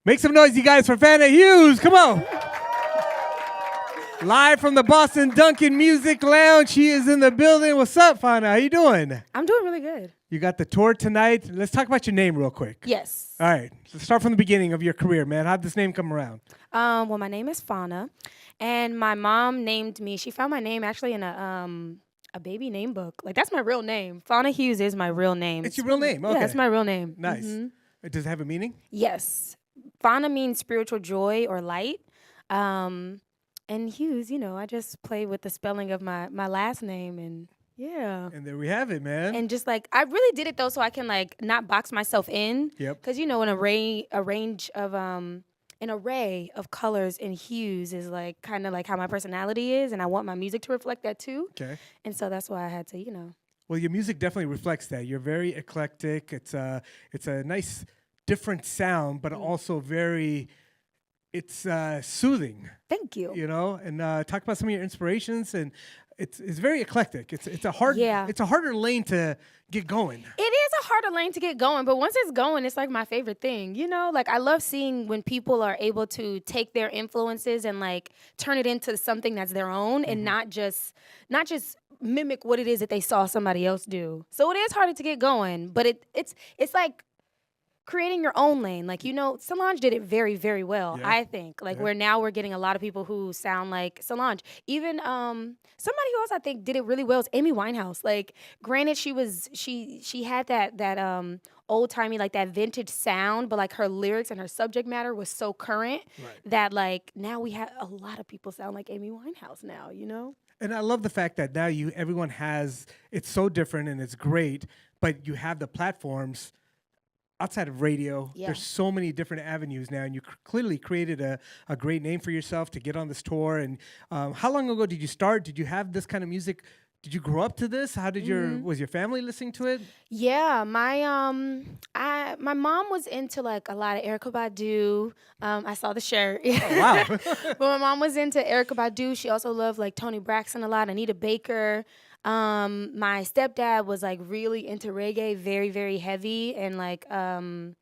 Make some noise, you guys, for Fana Hues. Come on. Live from the Boston Dunkin Music Lounge. She is in the building. What's up, Fana? How you doing? I'm doing really good. You got the tour tonight. Let's talk about your name real quick. Yes. All right. Let's start from the beginning of your career, man. How'd this name come around? Well, my name is Fana, and my mom named me. She found my name actually in a baby name book. Like, that's my real name. Fana Hues is my real name. It's your real name? Okay. Yeah, it's my real name. Nice. Mm-hmm. Does it have a meaning? Yes. Fana means spiritual joy or light. And Hues, I just play with the spelling of my last name, and yeah. And there we have it, man. And just like, I really did it though so I can like not box myself in. Yep. Because an array of colors and hues is like kind of like how my personality is, and I want my music to reflect that too. Okay. And so that's why I had to, Well, your music definitely reflects that. You're very eclectic. It's a nice, different sound, but also very, it's soothing. Thank you. And talk about some of your inspirations, and it's very eclectic. It's a harder lane to get going. It is a harder lane to get going, but once it's going, it's like my favorite thing. Like I love seeing when people are able to take their influences and like turn it into something that's their own, and not just mimic what it is that they saw somebody else do. So it is harder to get going, but it's like creating your own lane. Like, Solange did it very, very well, yeah. I think. Like, where now we're getting a lot of people who sound like Solange. Even somebody who else I think did it really well is Amy Winehouse. Like, granted, she had that old-timey, like, that vintage sound, but, like, her lyrics and her subject matter was so current that, like, now we have a lot of people sound like Amy Winehouse now, And I love the fact that now everyone has, it's so different and it's great, but you have the platforms outside of radio. Yeah. There's so many different avenues now, and you clearly created a great name for yourself to get on this tour. And how long ago did you start? Did you have this kind of music? Did you grow up to this? How did was your family listening to it? Yeah, my mom was into like a lot of Erykah Badu. I saw the shirt. Oh, wow. But my mom was into Erykah Badu. She also loved like Toni Braxton a lot, Anita Baker. My stepdad was like really into reggae, very, very heavy, and like and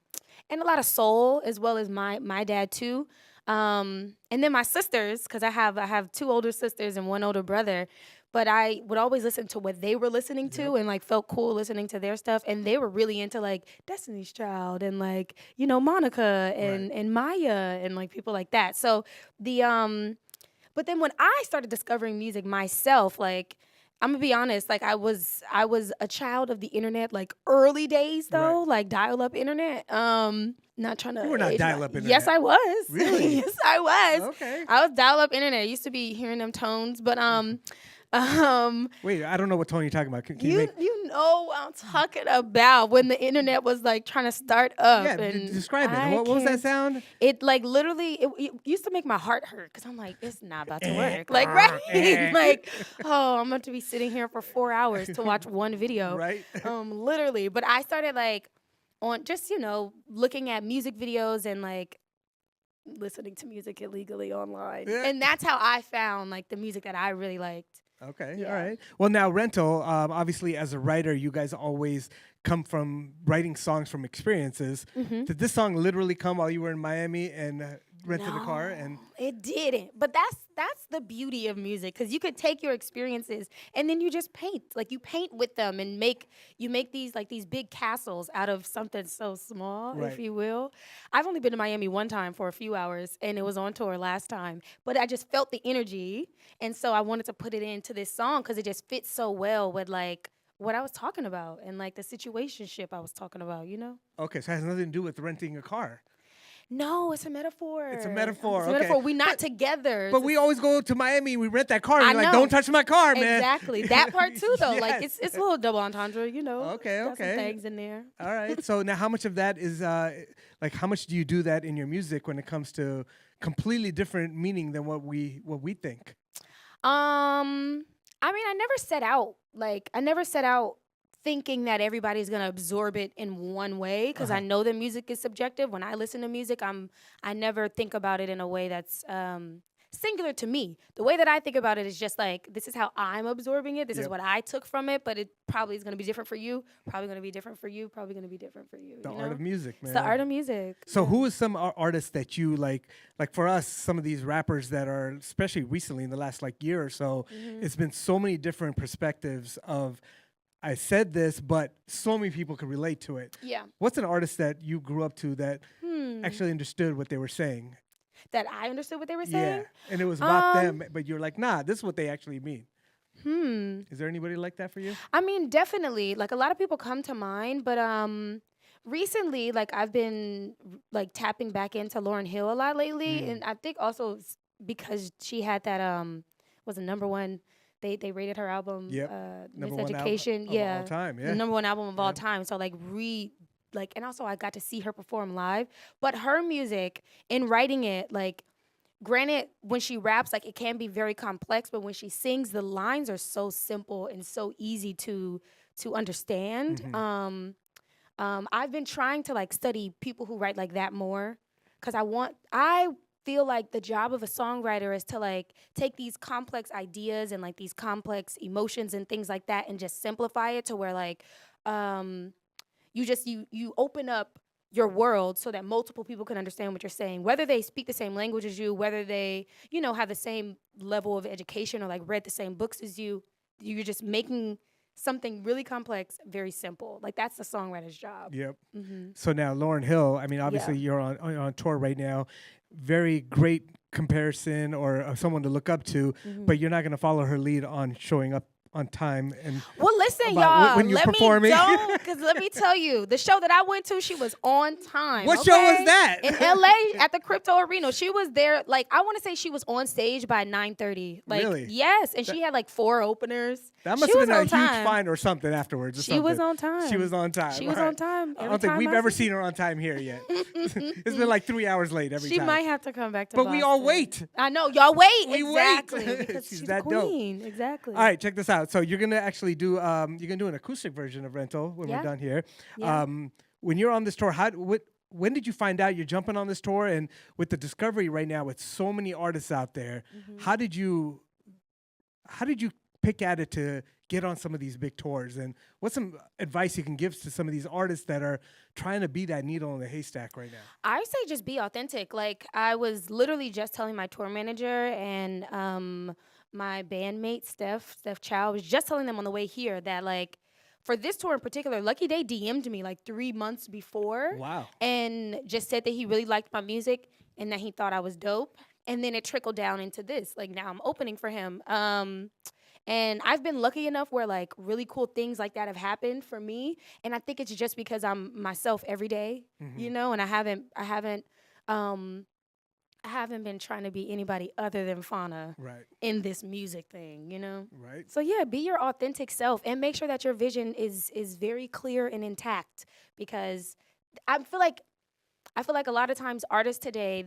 a lot of soul, as well as my dad too. And then my sisters, because I have two older sisters and one older brother. But I would always listen to what they were listening to, and like felt cool listening to their stuff. And they were really into like Destiny's Child and like, Monica and Maya and like people like that. So but then when I started discovering music myself, like, I'm gonna be honest, like I was a child of the internet, like early days though, like dial-up internet. Not trying to. You were not dial-up internet. Yes, I was. Really? Yes, I was. Okay. I was dial-up internet. I used to be hearing them tones, but Wait, I don't know what tone you're talking about. Can you know what I'm talking about, when the internet was like trying to start up. Yeah, and describe it. What was that sound? It like literally, it used to make my heart hurt because I'm like, it's not about to work. Like, right? Like, I'm about to be sitting here for 4 hours to watch one video. Right. Literally. But I started like on just, looking at music videos and like listening to music illegally online. Yeah. And that's how I found like the music that I really liked. Okay, Yeah. all right. Well, now Rental, obviously as a writer, you guys always come from writing songs from experiences. Did this song literally come while you were in Miami and rented a car? And it didn't. But that's the beauty of music, because you could take your experiences and then you just paint. Like, you paint with them and you make these like these big castles out of something so small, if you will. I've only been to Miami one time for a few hours, and it was on tour last time. But I just felt the energy, and so I wanted to put it into this song because it just fits so well with like what I was talking about and like the situationship I was talking about, Okay, so it has nothing to do with renting a car. No, it's a metaphor. It's a metaphor. It's a metaphor. We're not together. But we always go to Miami, we rent that car, and I you're like, know. don't touch my car, man. Exactly. That part too, though. Yes. Like, it's a little double entendre, Okay, Got some okay. things in there. All right. So now how much of that is, like, how much do you do that in your music when it comes to completely different meaning than what we think? I mean, I never set out thinking that everybody's gonna absorb it in one way, because I know that music is subjective. When I listen to music, I never think about it in a way that's singular to me. The way that I think about it is just like, this is how I'm absorbing it. This is what I took from it, but it probably is going to be different for you. Probably going to be different for you. Probably going to be different for you. The you art know? of music, man. It's the art of music. So who is some artists that you like for us, some of these rappers that are, especially recently in the last like year or so, it's been so many different perspectives of, I said this, but so many people could relate to it. Yeah. What's an artist that you grew up to that actually understood what they were saying? That I understood what they were saying? Yeah, and it was about them, but you're like, nah, this is what they actually mean. Is there anybody like that for you? I mean, definitely. Like, a lot of people come to mind, but recently, like, I've been like tapping back into Lauryn Hill a lot lately, and I think also because she had that was a number one. They rated her album Miseducation, of all time, the number one album of all time. So like and also I got to see her perform live. But her music, in writing it, like, granted, when she raps, like, it can be very complex, but when she sings, the lines are so simple and so easy to understand. I've been trying to like study people who write like that more, because I feel like the job of a songwriter is to like take these complex ideas and like these complex emotions and things like that and just simplify it to where like you open up your world so that multiple people can understand what you're saying, whether they speak the same language as you, whether they, have the same level of education or like read the same books as you. You're just making something really complex very simple. Like, that's the songwriter's job. Yep. So now Lauryn Hill, I mean, obviously you're on tour right now. Very great comparison or someone to look up to, but you're not going to follow her lead on showing up on time. And well, listen, y'all, when you're performing. Because let me tell you, the show that I went to, she was on time. What show was that? In LA at the Crypto Arena. She was there, like, I want to say she was on stage by 9:30. Like, really? Yes, and she had like 4 openers. That must have been a huge find or something afterwards. She was on time. She was on time. She was on time. I don't think we've ever seen her on time here yet. It's been like 3 hours late every time. She might have to come back to But Boston. we all wait. I know. Y'all wait. We exactly. wait. Because She's she's that the queen. dope. Exactly. All right, check this out. So you're gonna actually do you're gonna do an acoustic version of Rental when we're done here. Yeah. When you're on this tour, when did you find out you're jumping on this tour? And with the discovery right now, with so many artists out there, how did you pick at it to get on some of these big tours? And what's some advice you can give to some of these artists that are trying to be that needle in the haystack right now? I say just be authentic. Like, I was literally just telling my tour manager and my bandmate Steph Chow, was just telling them on the way here that, like, for this tour in particular, Lucky Day DM'd me like 3 months before. Wow. And just said that he really liked my music and that he thought I was dope. And then it trickled down into this. Like, now I'm opening for him. And I've been lucky enough where like really cool things like that have happened for me. And I think it's just because I'm myself every day, and I haven't been trying to be anybody other than Fana in this music thing, Right. So yeah, be your authentic self and make sure that your vision is very clear and intact, because I feel like a lot of times artists today,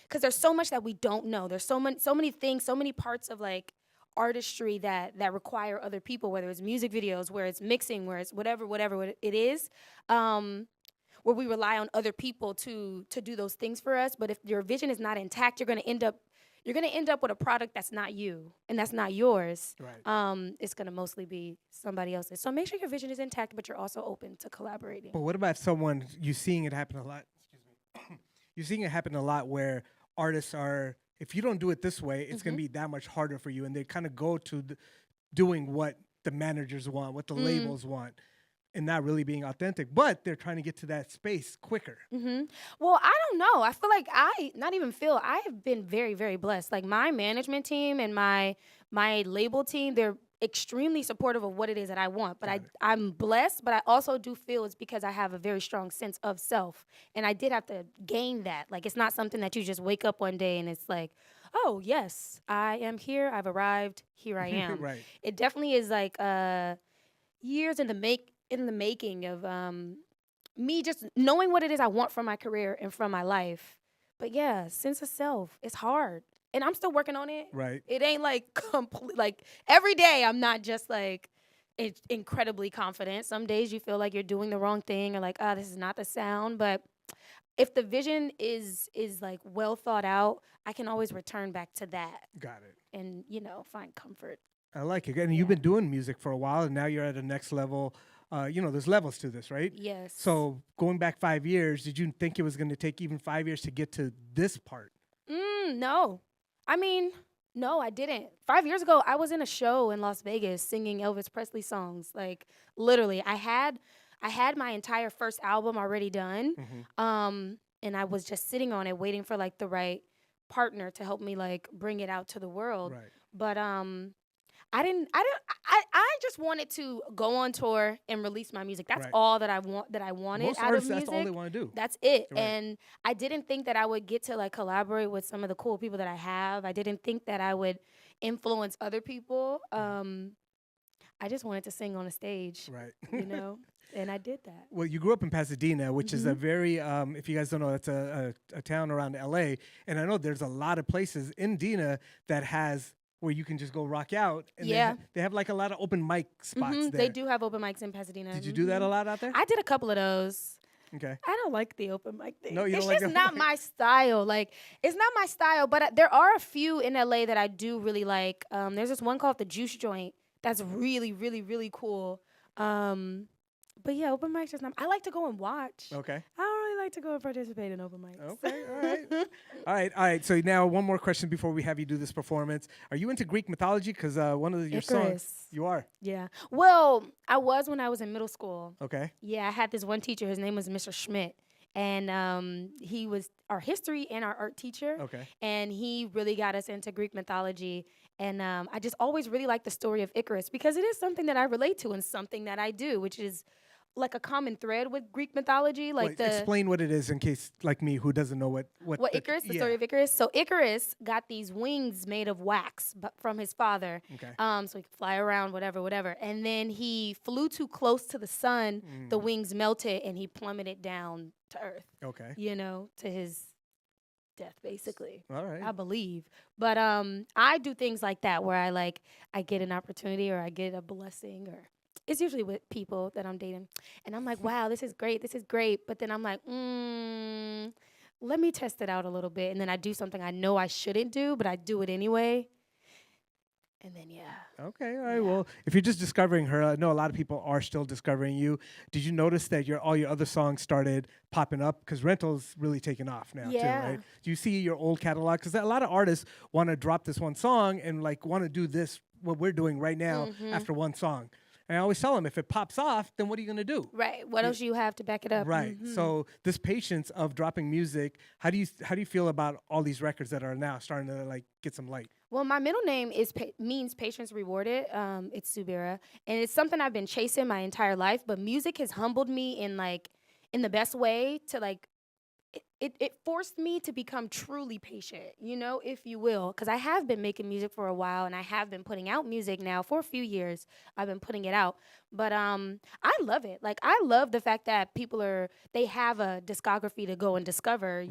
because there's so much that we don't know. There's so many things, so many parts of like artistry that require other people, whether it's music videos, where it's mixing, where it's whatever it is, where we rely on other people to do those things for us. But if your vision is not intact, you're gonna end up with a product that's not you and that's not yours. Right. It's gonna mostly be somebody else's. So make sure your vision is intact, but you're also open to collaborating. But what about someone, you're seeing it happen a lot? Excuse me. You're seeing it happen a lot where artists are, if you don't do it this way, it's going to be that much harder for you. And they kind of go to doing what the managers want, what the labels want, and not really being authentic. But they're trying to get to that space quicker. Well, I don't know. I feel like I have been very, very blessed. Like, my management team and my label team, they're extremely supportive of what it is that I want. But I'm blessed, but I also do feel it's because I have a very strong sense of self. And I did have to gain that. Like, it's not something that you just wake up one day and it's like, oh, yes, I am here. I've arrived. Here I am. Right. It definitely is like years in the making of me just knowing what it is I want from my career and from my life. But yeah, sense of self, it's hard. And I'm still working on it. Right. It ain't like complete. Like, every day I'm not just like incredibly confident. Some days you feel like you're doing the wrong thing or like, this is not the sound. But if the vision is like well thought out, I can always return back to that Got it. and find comfort. I like it. And you've Yeah. been doing music for a while, and now you're at a next level. There's levels to this, right? Yes. So going back 5 years, did you think it was going to take even 5 years to get to this part? No. I mean, no, I didn't. 5 years ago, I was in a show in Las Vegas singing Elvis Presley songs. Like literally, I had my entire first album already done, and I was just sitting on it, waiting for like the right partner to help me like bring it out to the world. Right. But I just wanted to go on tour and release my music. That's Right. all that I wanted Most out artists, of that's music. all they want to do. That's it. Right. And I didn't think that I would get to like collaborate with some of the cool people that I have. I didn't think that I would influence other people. I just wanted to sing on a stage, Right. and I did that. Well, you grew up in Pasadena, which is a very, if you guys don't know, it's a town around LA. And I know there's a lot of places in Dena that has where you can just go rock out. And Yeah. they have like a lot of open mic spots there. They do have open mics in Pasadena. Did you do that a lot out there? I did a couple of those. Okay. I don't like the open mic thing. No, you it's don't like just open not mic? my style. Like, it's not my style, but there are a few in LA that I do really like. There's this one called the Juice Joint that's really, really, really cool. But yeah, open mics just not. I like to go and watch. Okay. I don't really like to go and participate in open mics. Okay. All right. All right. So now one more question before we have you do this performance. Are you into Greek mythology? Because one of your songs, Icarus. you are. Yeah. Well, I was when I was in middle school. Okay. Yeah, I had this one teacher. His name was Mr. Schmidt. And he was our history and our art teacher. Okay. And he really got us into Greek mythology. And I just always really liked the story of Icarus because it is something that I relate to and something that I do, which is like a common thread with Greek mythology. Like explain what it is in case, like me, who doesn't know what Icarus, the story of Icarus. So Icarus got these wings made of wax from his father. Okay. So he could fly around, whatever. And then he flew too close to the sun. The wings melted and he plummeted down to earth. Okay. To his death, basically. All right. I believe. But I do things like that where I get an opportunity or I get a blessing, or it's usually with people that I'm dating. And I'm like, wow, this is great. But then I'm like, let me test it out a little bit. And then I do something I know I shouldn't do, but I do it anyway. And then, yeah. Okay, all right. Yeah. Well, if you're just discovering her, I know a lot of people are still discovering you. Did you notice that all your other songs started popping up? Because Rental's really taking off now, too, right? Do you see your old catalog? Because a lot of artists want to drop this one song and want to do what we're doing right now after one song. And I always tell them, if it pops off, then what are you going to do? Right. What else do you have to back it up? Right. So this patience of dropping music, how do you feel about all these records that are now starting to get some light? Well, my middle name means patience rewarded. It's Subira, and it's something I've been chasing my entire life. But music has humbled me in the best way to It forced me to become truly patient, if you will, because I have been making music for a while and I have been putting out music now for a few years. I've been putting it out, but I love it. I love the fact that they have a discography to go and discover,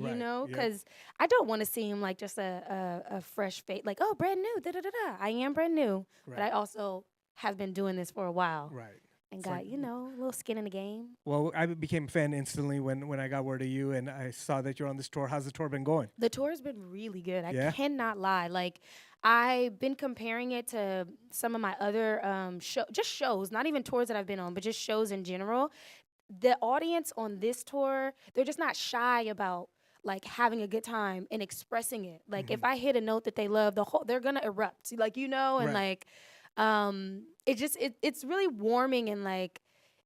because I don't want to seem like just a fresh face, oh, brand new, da-da-da-da. I am brand new, but I also have been doing this for a while. Right. And got, a little skin in the game. Well, I became a fan instantly when I got word of you and I saw that you're on this tour. How's the tour been going? The tour has been really good. I cannot lie. I've been comparing it to some of my other shows, not even tours that I've been on, but just shows in general. The audience on this tour, they're just not shy about having a good time and expressing it. If I hit a note that they love, they're gonna erupt. And it's really warming and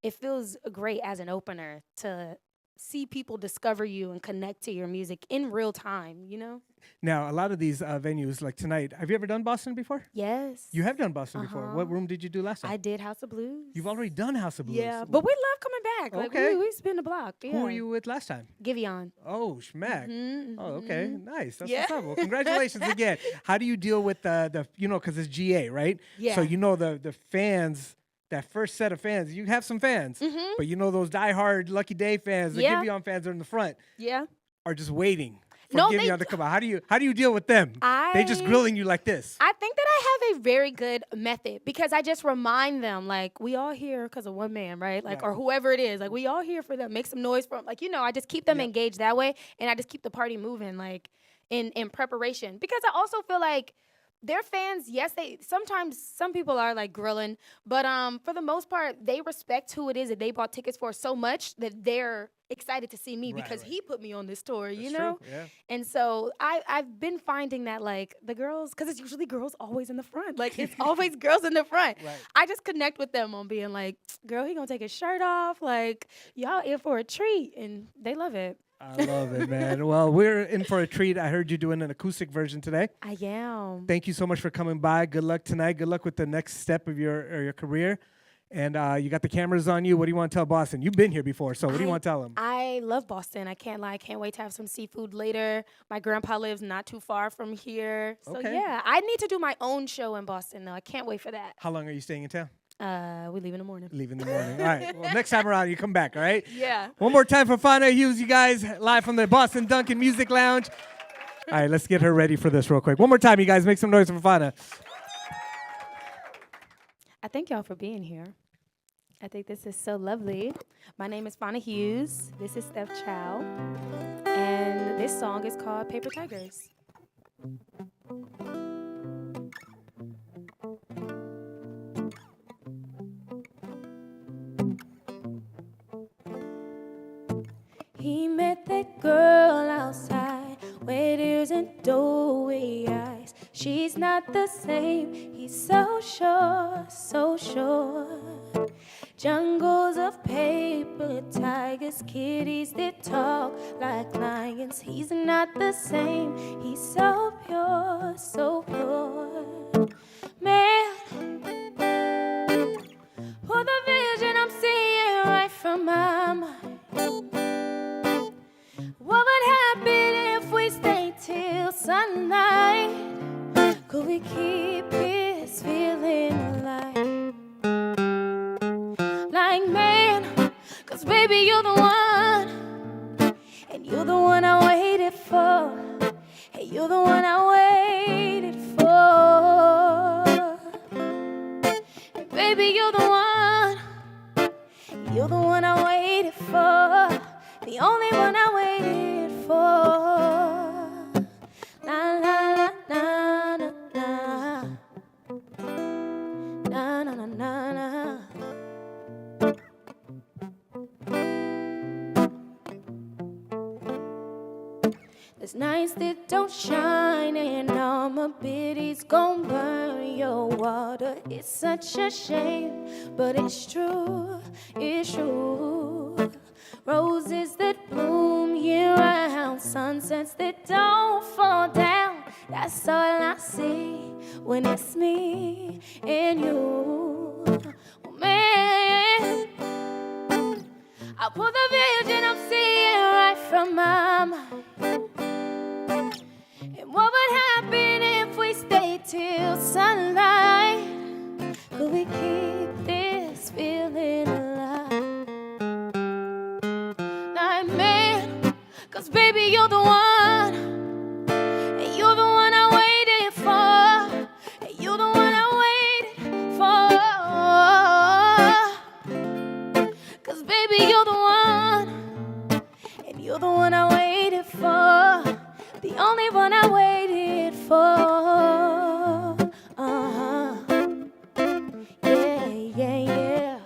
it feels great as an opener to see people discover you and connect to your music in real time, Now, a lot of these venues, like tonight, have you ever done Boston before? Yes. You have done Boston before. What room did you do last time? I did House of Blues. You've already done House of Blues. Yeah, but we love coming back. Okay. We spin the block. Yeah. Who were you with last time? Giveon. Oh, schmack. Oh, okay. Nice. That's Yeah. what's up. Well, congratulations again. How do you deal with the because it's GA, right? Yeah. So the fans, that first set of fans, you have some fans, but those diehard Lucky Day fans, the Giveon fans are in the front, Yeah. are just waiting. No, getting they- you to come out? How do you deal with them? They just grilling you like this. I think that I have a very good method because I just remind them, like, we all here because of one man, right? Like, Right. or whoever it is. Like, we all here for them. Make some noise for them. Like, I just keep them engaged that way, and I just keep the party moving, like, in preparation. Because I also feel like their fans, yes, sometimes some people are like grilling, but for the most part, they respect who it is that they bought tickets for so much that they're excited to see me because he put me on this tour, you know? True, yeah. And so I've been finding that, like, the girls, because it's usually girls always in the front. Like, it's always girls in the front. Right. I just connect with them on being like, girl, he gonna take his shirt off. Like, y'all in for a treat. And they love it. I love it, man. Well, we're in for a treat. I heard you doing an acoustic version today. I am. Thank you so much for coming by. Good luck tonight. Good luck with the next step of your career. And you got the cameras on you. What do you want to tell Boston? You've been here before, so what do you want to tell them? I love Boston. I can't lie. I can't wait to have some seafood later. My grandpa lives not too far from here. So, Okay. yeah. I need to do my own show in Boston, though. I can't wait for that. How long are you staying in town? We leave in the morning. Leave in the morning. All right. Well, next time around, you come back, all right? Yeah. One more time for Fana Hues, you guys, live from the Boston Dunkin Music Lounge. All right, let's get her ready for this real quick. One more time, you guys. Make some noise for Fana. I thank y'all for being here. I think this is so lovely. My name is Fana Hues. This is Steph Chow. And this song is called Paper Tigers. He met that girl outside, with ears and doughy eyes. She's not the same, he's so sure, so sure. Jungles of paper tigers, kitties that talk like lions. He's not the same, he's so pure, so pure. Man, for the vision I'm seeing right from my mind. What would happen if we stayed till sunlight? Could we keep this feeling alive? Like, man, 'cause baby, you're the one, and you're the one I waited for. Hey, you're the one I waited for. Hey, baby, you're the one, you're the one I waited for. The only one I waited for. La la la na na na. Na na na na na. There's nights that don't shine and all my biddies gon' burn your water. It's such a shame, but it's true, it's true. Roses that bloom year-round, sunsets that don't fall down. That's all I see when it's me and you. Oh, man, I pull the vision I'm seeing right from my mind. And what would happen if we stayed till sunlight? Could we keep this feeling alive? 'Cause baby, you're the one, and you're the one I waited for, and you're the one I waited for. 'Cause baby, you're the one, and you're the one I waited for, the only one I waited for. Yeah, yeah, yeah.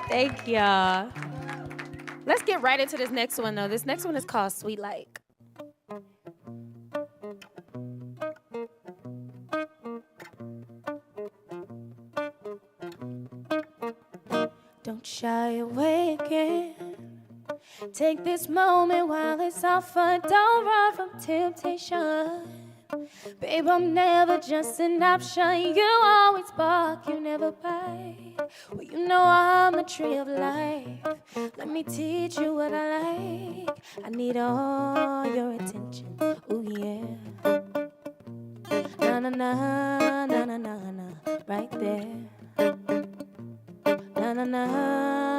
Thank y'all. Let's get right into this next one, though. This next one is called Sweet Like. Don't shy away again. Take this moment while it's offered. Don't run from temptation. Babe, I'm never just an option. You always bark, you never bite. Well, you You know I'm a tree of life. Let me teach you what I like. I need all your attention. Ooh yeah. Na na na na na na na. Right there. Na na na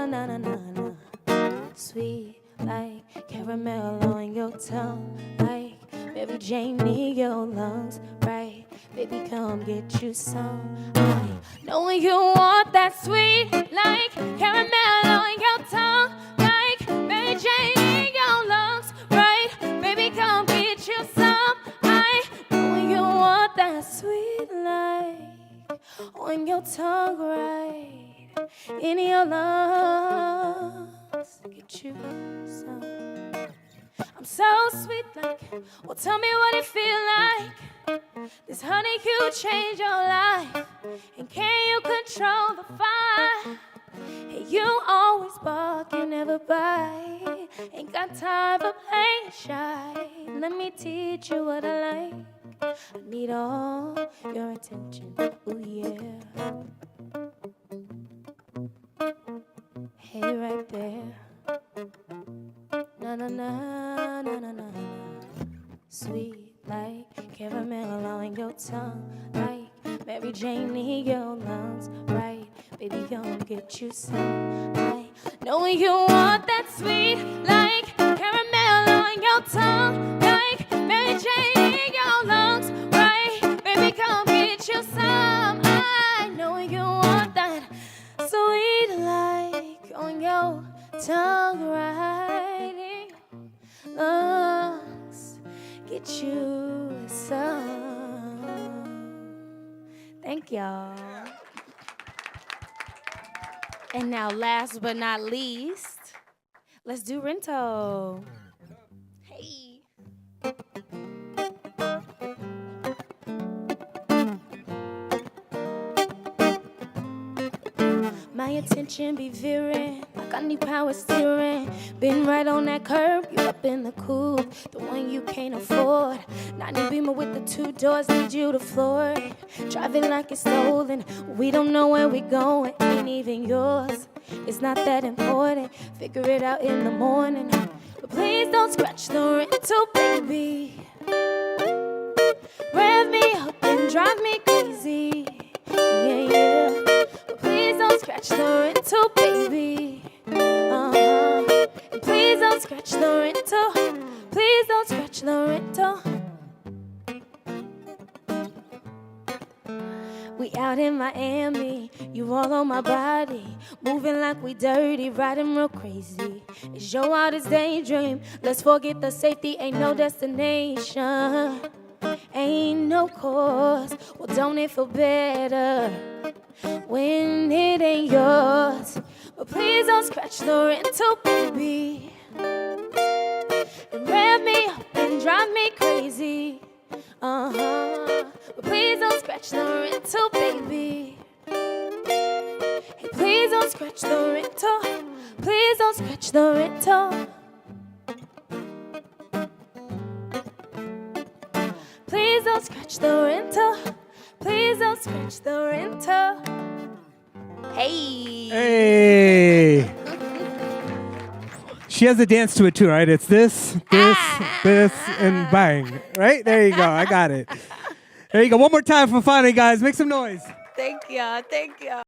na na na na. Sweet like caramel on your tongue, like Mary Jane in your lungs, right? Baby, come get you some. I know you want that sweet, like caramel on your tongue, like Mary Jane in your lungs, right? Baby, come get you some. I know you want that sweet, like on your tongue, right? In your lungs. Get you some. I'm so sweet like, well tell me what it feel like. This honey you change your life. And can you control the fire? Hey, you always bark, you never bite. Ain't got time for playing shy. Let me teach you what I like. I need all your attention, ooh yeah. Hey, right there. Na na na na na na. Sweet like caramel on your tongue, like Mary Jane in your lungs, right? Baby, come get you some. I know you want that sweet like caramel on your tongue, like Mary Jane in your lungs, right? Baby, come get you some. I know you want that sweet like on your tongue, right? In your lungs, get you some. Thank y'all. And now, last but not least, let's do Rento. Hey. My attention be veering like I need power steering. Been right on that curb, you up in the coupe, the one you can't afford. 90 Beamer with the 2 doors, need you to floor it. Driving like it's stolen, we don't know where we going, ain't even yours. It's not that important, figure it out in the morning. But please don't scratch the rental, baby. Rev me up and drive me crazy, yeah, yeah. But please don't scratch the rental, baby. And please don't scratch the rental. Please don't scratch the rental. We out in Miami, you all on my body, moving like we dirty, riding real crazy. It's your wildest daydream. Let's forget the safety, ain't no destination, ain't no course. Well, don't it feel better when it ain't yours? But please don't scratch the rental, baby. And rev me up and drive me crazy. But please don't scratch the rental, baby. Hey, please don't scratch the rental. Please don't scratch the rental. Please don't scratch the rental. Please don't scratch the rental. Hey. Hey. She has a dance to it too, right? It's this, this, and bang. Right? There you go. I got it. There you go. One more time for Fana, guys. Make some noise. Thank y'all. Thank y'all.